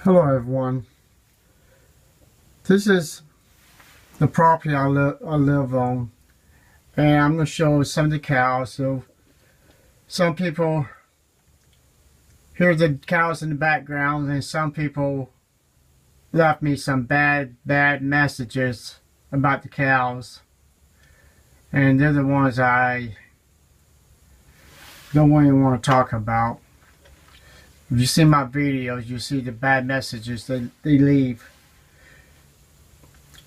Hello everyone. This is the property I live on, and I'm going to show some of the cows. So some people hear the cows in the background, and some people left me some bad messages about the cows, and they're the ones I don't even want to talk about. If you see my videos, you see the bad messages they leave.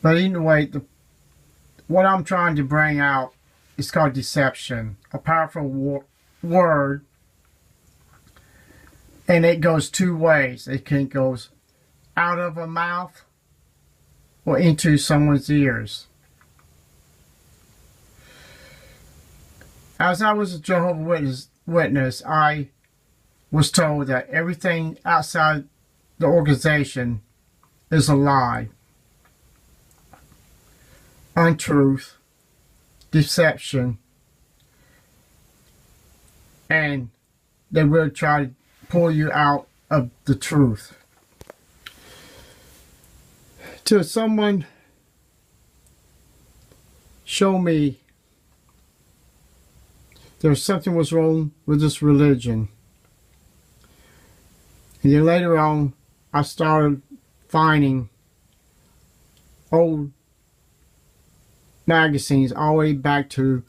But anyway, what I'm trying to bring out is called deception, a powerful word, and it goes two ways. It can go out of a mouth or into someone's ears. As I was a Jehovah's Witness, I was told that everything outside the organization is a lie, untruth, deception, and they will try to pull you out of the truth. Till someone show me there's something was wrong with this religion. And then later on, I started finding old magazines all the way back to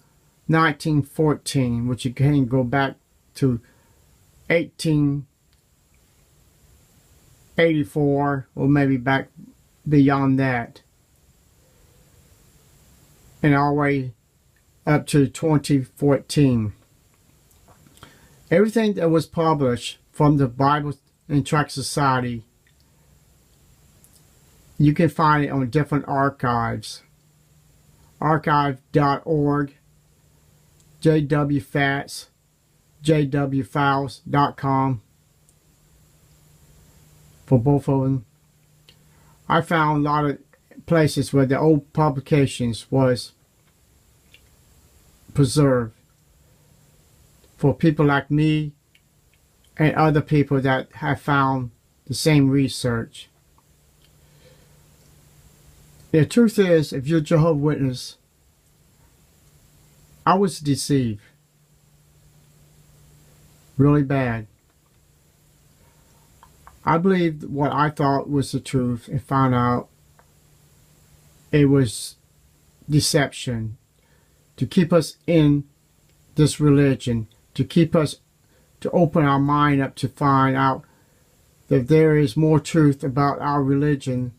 1914, which you can go back to 1884, or maybe back beyond that, and all the way up to 2014. Everything that was published from the Bible and Tract Society, you can find it on different archives. Archive.org, JWFats, JWFiles.com. For both of them, I found a lot of places where the old publications was preserved for people like me and other people that have found the same research. The truth is, if you're a Jehovah's Witness, I was deceived really bad. I believed what I thought was the truth and found out it was deception to keep us in this religion, to keep us, to open our mind up to find out that there is more truth about our religion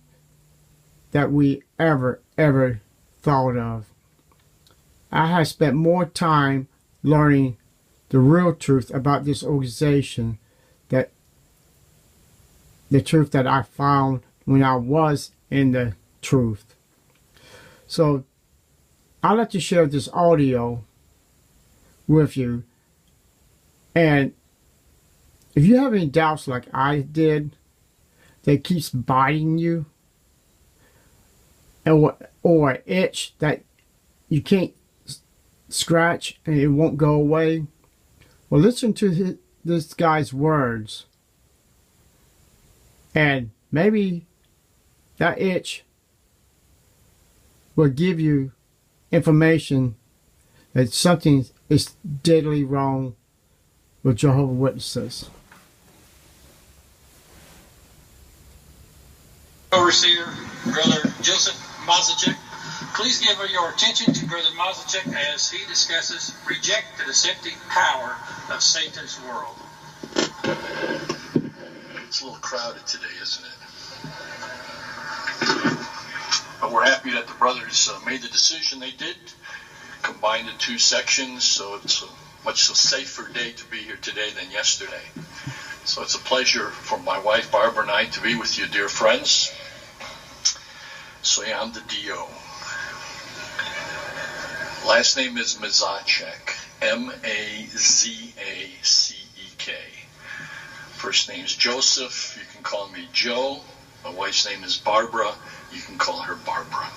that we ever thought of. I have spent more time learning the real truth about this organization, that the truth that I found when I was in the truth. So I'd like to share this audio with you, and if you have any doubts like I did that keeps biting you, or an itch that you can't scratch and it won't go away, well, listen to this guy's words, and maybe that itch will give you information that something is deadly wrong with Jehovah's Witnesses. Overseer, Brother Joseph Mazachek, please give your attention to Brother Mazachek as he discusses reject the deceptive power of Satan's world. It's a little crowded today, isn't it? But we're happy that the brothers made the decision they did, combined the two sections, so it's a much safer day to be here today than yesterday. So it's a pleasure for my wife Barbara and I to be with you, dear friends. So yeah, I'm the DO. Last name is Mazachek, M-A-Z-A-C-E-K. First name is Joseph. You can call me Joe. My wife's name is Barbara. You can call her Barbara.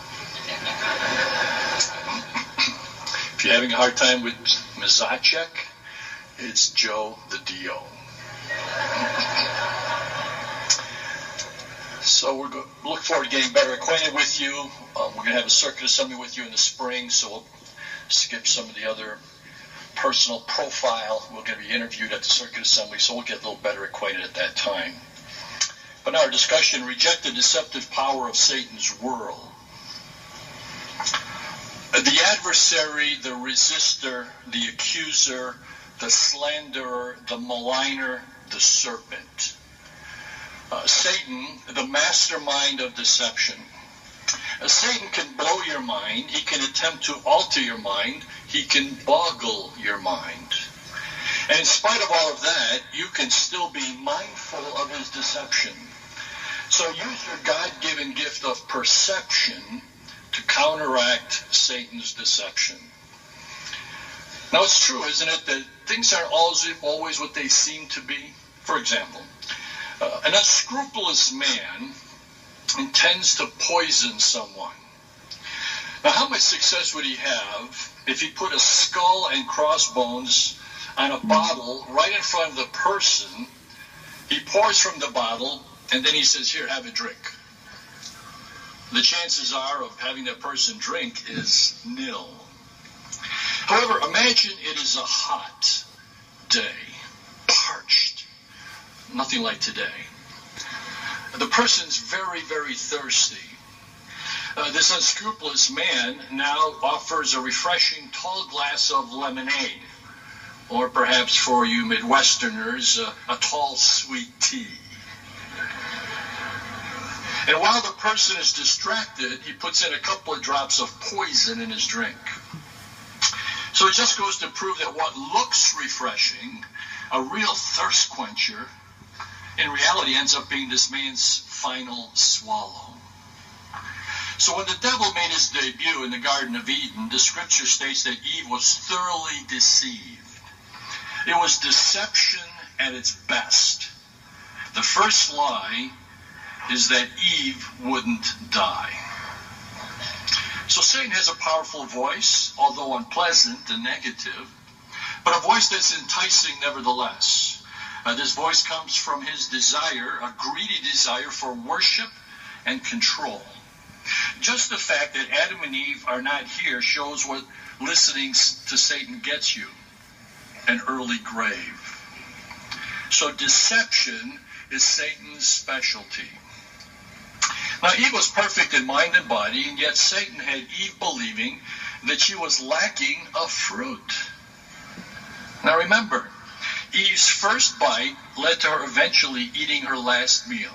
If you're having a hard time with Mazachek, it's Joe the DO. So we're going to look forward to getting better acquainted with you. We're going to have a circuit assembly with you in the spring, so we'll skip some of the other personal profile. We're going to be interviewed at the circuit assembly, so we'll get a little better acquainted at that time. But now our discussion, reject the deceptive power of Satan's world. The adversary, the resistor, the accuser, the slanderer, the maligner, the serpent. Satan, the mastermind of deception. Satan can blow your mind. He can attempt to alter your mind. He can boggle your mind. And in spite of all of that, you can still be mindful of his deception. So use your God-given gift of perception to counteract Satan's deception. Now it's true, isn't it, that things aren't always what they seem to be? For example, an unscrupulous man intends to poison someone. Now, how much success would he have if he put a skull and crossbones on a bottle right in front of the person? He pours from the bottle, and then he says, "Here, have a drink." The chances are of having that person drink is nil. However, imagine it is a hot day, parched, nothing like today. The person's very, very thirsty. This unscrupulous man now offers a refreshing tall glass of lemonade, or perhaps for you Midwesterners, a tall sweet tea. And while the person is distracted, he puts in a couple of drops of poison in his drink. So it just goes to prove that what looks refreshing, a real thirst quencher, in reality ends up being this man's final swallow. So when the devil made his debut in the Garden of Eden, the scripture states that Eve was thoroughly deceived. It was deception at its best. The first lie is that Eve wouldn't die. So Satan has a powerful voice, although unpleasant and negative, but a voice that's enticing nevertheless. This voice comes from his desire, a greedy desire for worship and control. Just the fact that Adam and Eve are not here shows what listening to Satan gets you, an early grave. So deception is Satan's specialty. Now, Eve was perfect in mind and body, and yet Satan had Eve believing that she was lacking a fruit. Now, remember, Eve's first bite led to her eventually eating her last meal.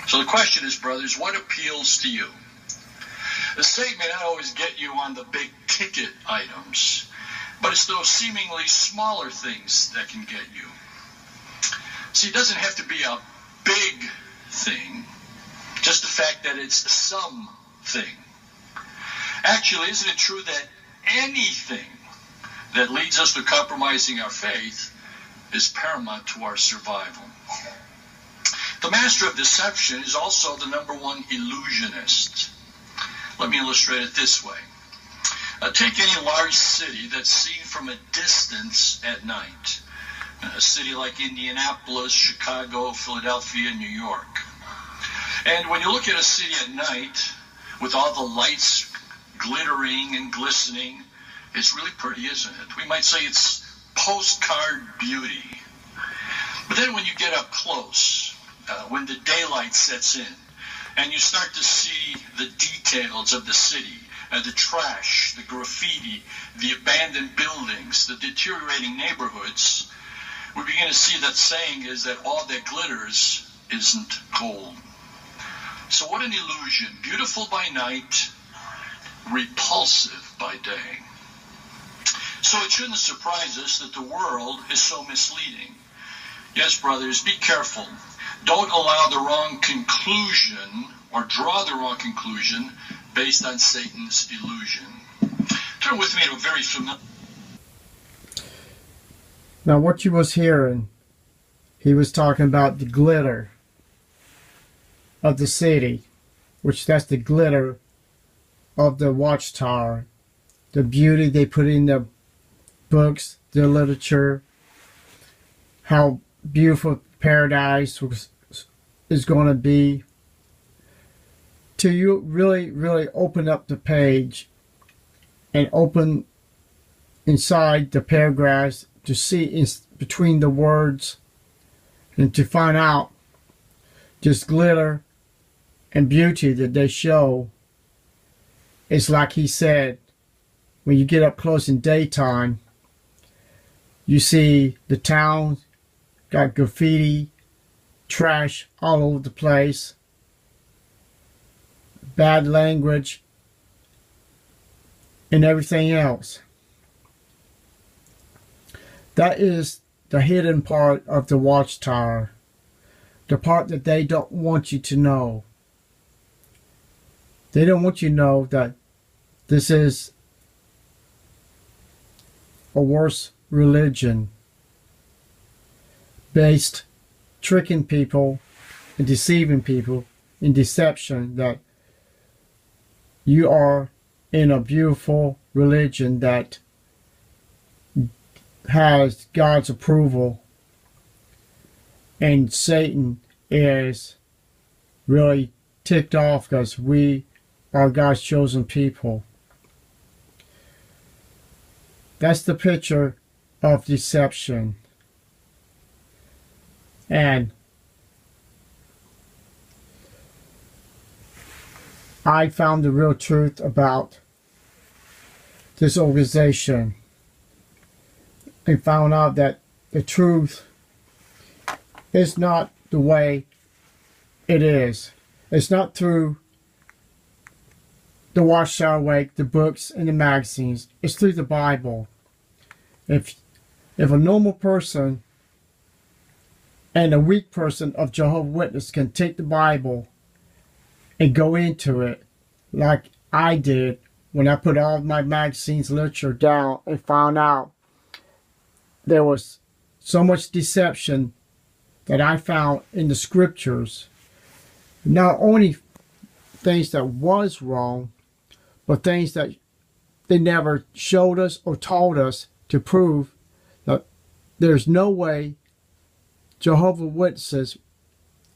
So the question is, brothers, what appeals to you? Satan may not always get you on the big ticket items, but it's those seemingly smaller things that can get you. See, it doesn't have to be a big thing, just the fact that it's something. Actually, isn't it true that anything that leads us to compromising our faith is paramount to our survival? The master of deception is also the number one illusionist. Let me illustrate it this way. Take any large city that's seen from a distance at night. A city like Indianapolis, Chicago, Philadelphia, New York. And when you look at a city at night, with all the lights glittering and glistening, it's really pretty, isn't it? We might say it's postcard beauty. But then when you get up close, when the daylight sets in, and you start to see the details of the city, the trash, the graffiti, the abandoned buildings, the deteriorating neighborhoods, we begin to see that saying is that all that glitters isn't gold. So what an illusion. Beautiful by night, repulsive by day. So it shouldn't surprise us that the world is so misleading. Yes, brothers, be careful. Don't allow the wrong conclusion or draw the wrong conclusion based on Satan's illusion. Turn with me to a very familiar... Now what you was hearing, he was talking about the glitter of the city, which that's the glitter of the Watchtower, the beauty they put in the books, the literature, how beautiful paradise is going to be, till you really open up the page and open inside the paragraphs to see in between the words and to find out just glitter and beauty that they show. It's like he said, when you get up close in daytime, you see the town got graffiti, trash all over the place, bad language, and everything else. That is the hidden part of the Watchtower, the part that they don't want you to know. They don't want you to know that this is a worse religion based tricking people and deceiving people in deception, that you are in a beautiful religion that has God's approval, and Satan is really ticked off because we are God's chosen people. That's the picture of deception. And I found the real truth about this organization and found out that the truth is not the way it is. It's not through the Watchtower way, the books and the magazines. It's through the Bible. If a normal person and a weak person of Jehovah's Witness can take the Bible and go into it like I did when I put all of my magazines literature down and found out there was so much deception that I found in the scriptures. Not only things that was wrong, but things that they never showed us or taught us to prove that there's no way Jehovah's Witnesses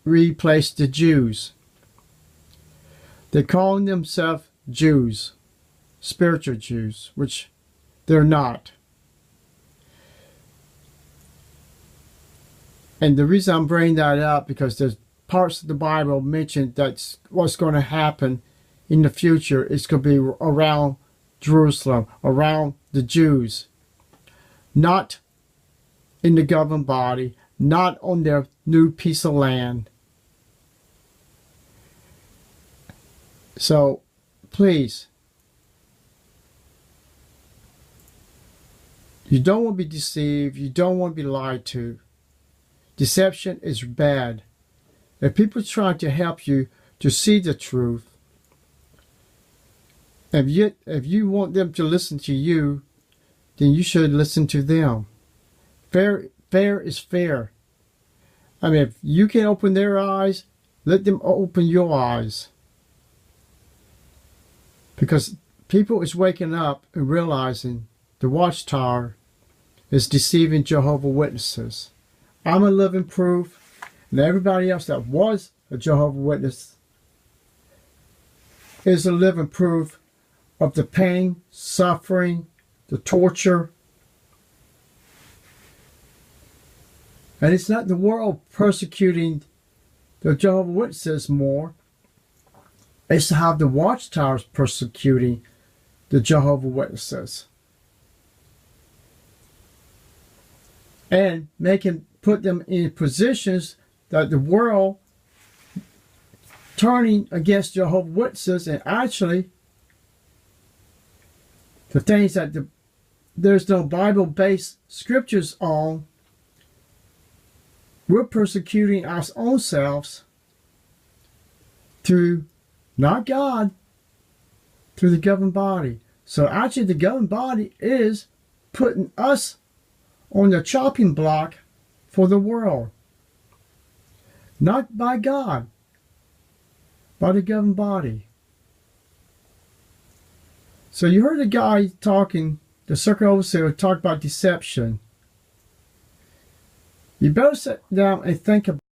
replaced the Jews. They're calling themselves Jews, spiritual Jews, which they're not. And the reason I'm bringing that up, because there's parts of the Bible mentioned that's what's going to happen in the future. It's going to be around Jerusalem, around the Jews. Not in the governing body, not on their new piece of land. So, please, you don't want to be deceived. You don't want to be lied to. Deception is bad. If people try to help you to see the truth, if you want them to listen to you, then you should listen to them. Fair is fair. I mean, if you can open their eyes, let them open your eyes. Because people is waking up and realizing the Watchtower is deceiving Jehovah's Witnesses. I'm a living proof, and everybody else that was a Jehovah's Witness is a living proof of the pain, suffering, the torture. And it's not the world persecuting the Jehovah's Witnesses more. It's how the Watchtower is persecuting the Jehovah's Witnesses. And put them in positions that the world turning against Jehovah's Witnesses, and actually the things that there's no Bible-based scriptures on, we're persecuting our own selves through, not God, through the governing body. So actually the governing body is putting us on the chopping block for the world. Not by God, by the governing body. So you heard the guy talking, the circuit overseer talk about deception. You better sit down and think about